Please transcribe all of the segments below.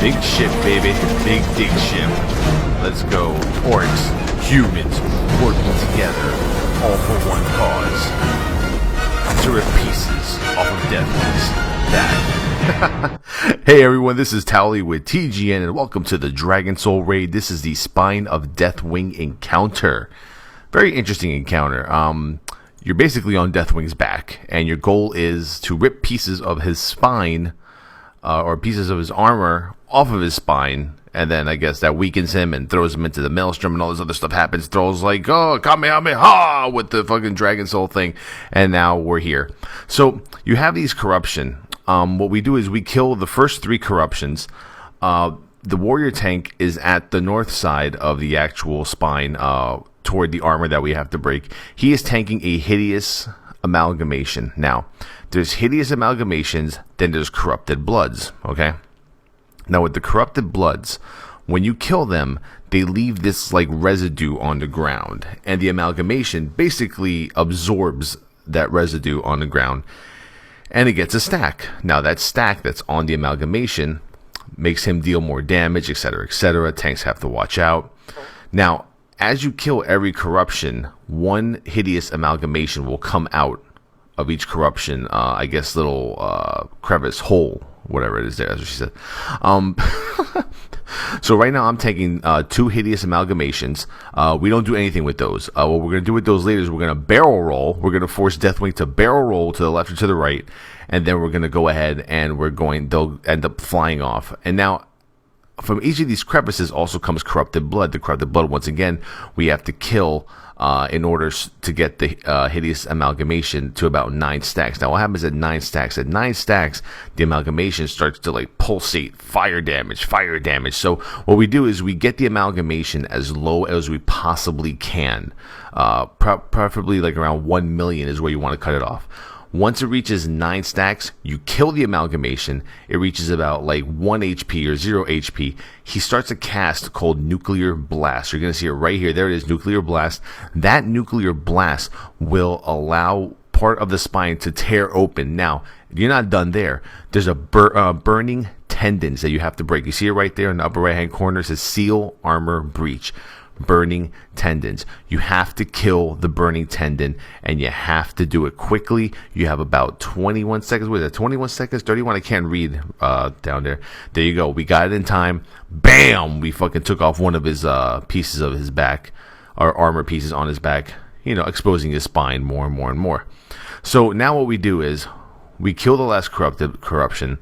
Big ship, baby. Big dig ship. Let's go. Orcs, humans, working together, all for one cause. To rip pieces off of Deathwing's back. Hey everyone, this is Towley with TGN, and welcome to the Dragon Soul Raid. This is the Spine of Deathwing encounter. Very interesting encounter. You're basically on Deathwing's back, and your goal is to rip pieces of his spine, or pieces of his armor off of his spine, and then I guess that weakens him and throws him into the maelstrom, and all this other stuff happens. Throws like, oh, Kamehameha with the fucking Dragon Soul thing, and now we're here. So you have these corruption. What we do is we kill the first 3 corruptions. The warrior tank is at the north side of the actual spine, toward the armor that we have to break. He is tanking a hideous amalgamation. Now, there's hideous amalgamations, then there's corrupted bloods, okay? Now, with the corrupted bloods, when you kill them, they leave this like residue on the ground, and the amalgamation basically absorbs that residue on the ground, and it gets a stack. Now, that stack that's on the amalgamation makes him deal more damage, etc., etc. Tanks have to watch out. Now, as you kill every corruption, one hideous amalgamation will come out of each corruption. I guess little crevice, hole, whatever it is there. That's what she said. So right now I'm taking 2 hideous amalgamations. We don't do anything with those. What we're going to do with those later is we're going to barrel roll. We're going to force Deathwing to barrel roll to the left or to the right. And then we're going to go ahead and they'll end up flying off. And now, from each of these crevices also comes corrupted blood. The corrupted blood, once again, we have to kill in order to get the hideous amalgamation to about 9 stacks. Now, what happens at 9 stacks? At 9 stacks, the amalgamation starts to like pulsate, fire damage. So what we do is we get the amalgamation as low as we possibly can. Preferably like around 1 million is where you want to cut it off. Once it reaches 9 stacks, you kill the amalgamation. It reaches about like 1 HP or 0 HP. He starts a cast called Nuclear Blast. You're going to see it right here. There it is, Nuclear Blast. That Nuclear Blast will allow part of the spine to tear open. Now, you're not done there. There's a burning tendons that you have to break. You see it right there in the upper right-hand corner. It says Seal Armor Breach. Burning tendons. You have to kill the burning tendon, and you have to do it quickly. You have about 21 seconds. What is it? 21 seconds? 31? I can't read down there. There you go. We got it in time. Bam! We fucking took off one of his pieces of his back, or armor pieces on his back, exposing his spine more and more and more. So now what we do is we kill the last corruption.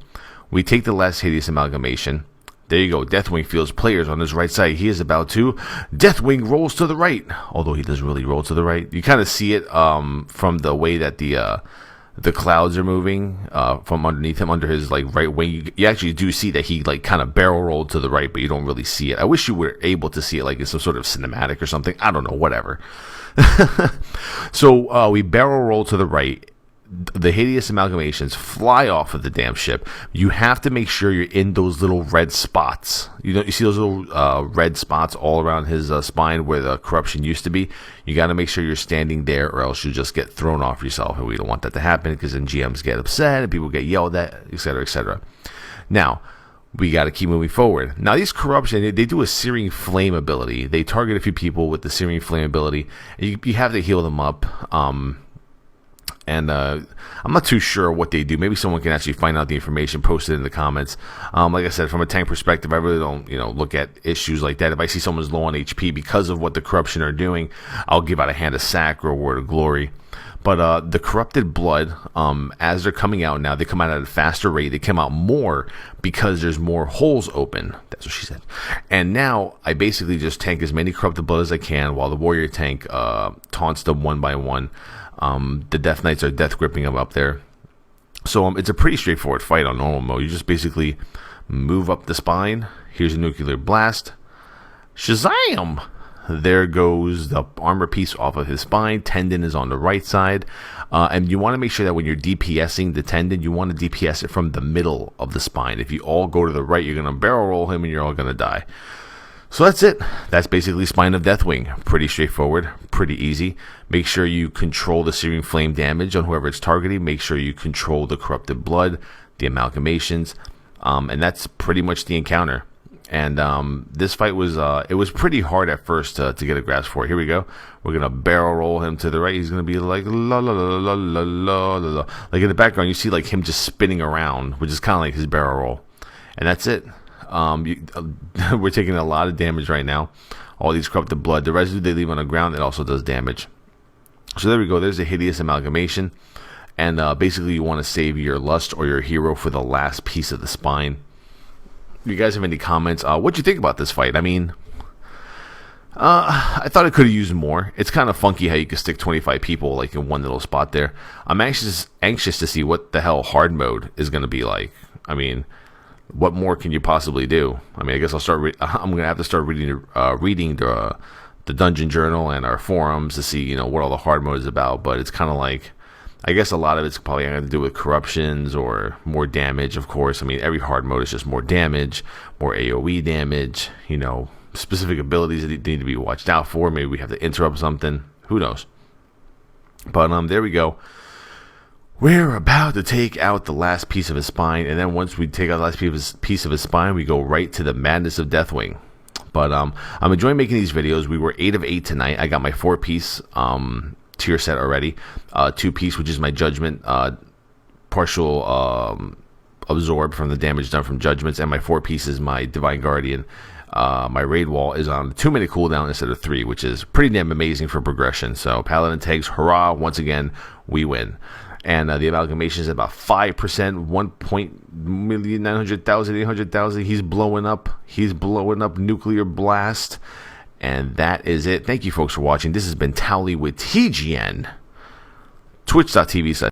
We take the last hideous amalgamation. There you go. Deathwing feels players on his right side. He is about to. Deathwing rolls to the right. Although he doesn't really roll to the right. You kind of see it from the way that the clouds are moving from underneath him, under his like right wing. You actually do see that he like kind of barrel rolled to the right, but you don't really see it. I wish you were able to see it like in some sort of cinematic or something. I don't know. Whatever. So we barrel roll to the right. The hideous amalgamations fly off of the damn ship. You have to make sure you're in those little red spots. You see those little red spots all around his spine where the corruption used to be? You got to make sure you're standing there, or else you just get thrown off yourself, and we don't want that to happen, because then GMs get upset and people get yelled at, etc., etc. Now, we got to keep moving forward. Now, these corruption, they do a searing flame ability. They target a few people with the searing flame ability. You have to heal them up. And I'm not too sure what they do. Maybe someone can actually find out the information, post it in the comments. Like I said, from a tank perspective, I really don't, look at issues like that. If I see someone's low on HP because of what the corruption are doing, I'll give out a hand of sack or a word of glory. But the corrupted blood, as they're coming out now, they come out at a faster rate. They come out more because there's more holes open. That's what she said. And now I basically just tank as many corrupted blood as I can, while the warrior tank taunts them one by one. The Death Knights are death gripping them up there. So it's a pretty straightforward fight on normal mode. You just basically move up the spine. Here's a Nuclear Blast. Shazam! There goes the armor piece off of his spine. Tendon is on the right side. And you want to make sure that when you're DPSing the tendon, you want to DPS it from the middle of the spine. If you all go to the right, you're going to barrel roll him and you're all going to die. So that's it. That's basically Spine of Deathwing. Pretty straightforward, pretty easy. Make sure you control the searing flame damage on whoever it's targeting. Make sure you control the corrupted blood, the amalgamations. And that's pretty much the encounter. And this fight was it was pretty hard at first to get a grasp for it. Here we go. We're gonna barrel roll him to the right. He's gonna be like la la la la la la la la. Like in the background, you see like him just spinning around, which is kind of like his barrel roll. And that's it. We're taking a lot of damage right now. All these corrupted blood, the residue they leave on the ground, it also does damage. So there we go. There's a hideous amalgamation. And basically, you want to save your lust or your hero for the last piece of the spine. You guys have any comments? What do you think about this fight? I mean, I thought it could have used more. It's kind of funky how you can stick 25 people like in one little spot there. I'm anxious to see what the hell hard mode is going to be like. I mean, what more can you possibly do? I mean, I guess I'm going to have to start reading the dungeon journal and our forums to see what all the hard mode is about. But it's kind of like, I guess a lot of it's probably going to do with corruptions or more damage, of course. I mean, every hard mode is just more damage, more AoE damage, specific abilities that need to be watched out for. Maybe we have to interrupt something. Who knows? But there we go. We're about to take out the last piece of his spine, and then once we take out the last piece of his spine, we go right to the madness of Deathwing. But I'm enjoying making these videos. We were 8 of 8 tonight. I got my 4-piece tier set already. 2-piece, which is my judgment, partial absorb from the damage done from judgments, and my 4-piece is my divine guardian. My raid wall is on 2-minute cooldown instead of 3, which is pretty damn amazing for progression. So paladin tags, hurrah! Once again, we win. And the amalgamation is about 5%, 1,900,000, He's blowing up. He's blowing up. Nuclear blast. And that is it. Thank you, folks, for watching. This has been Towley with TGN. Twitch.tv/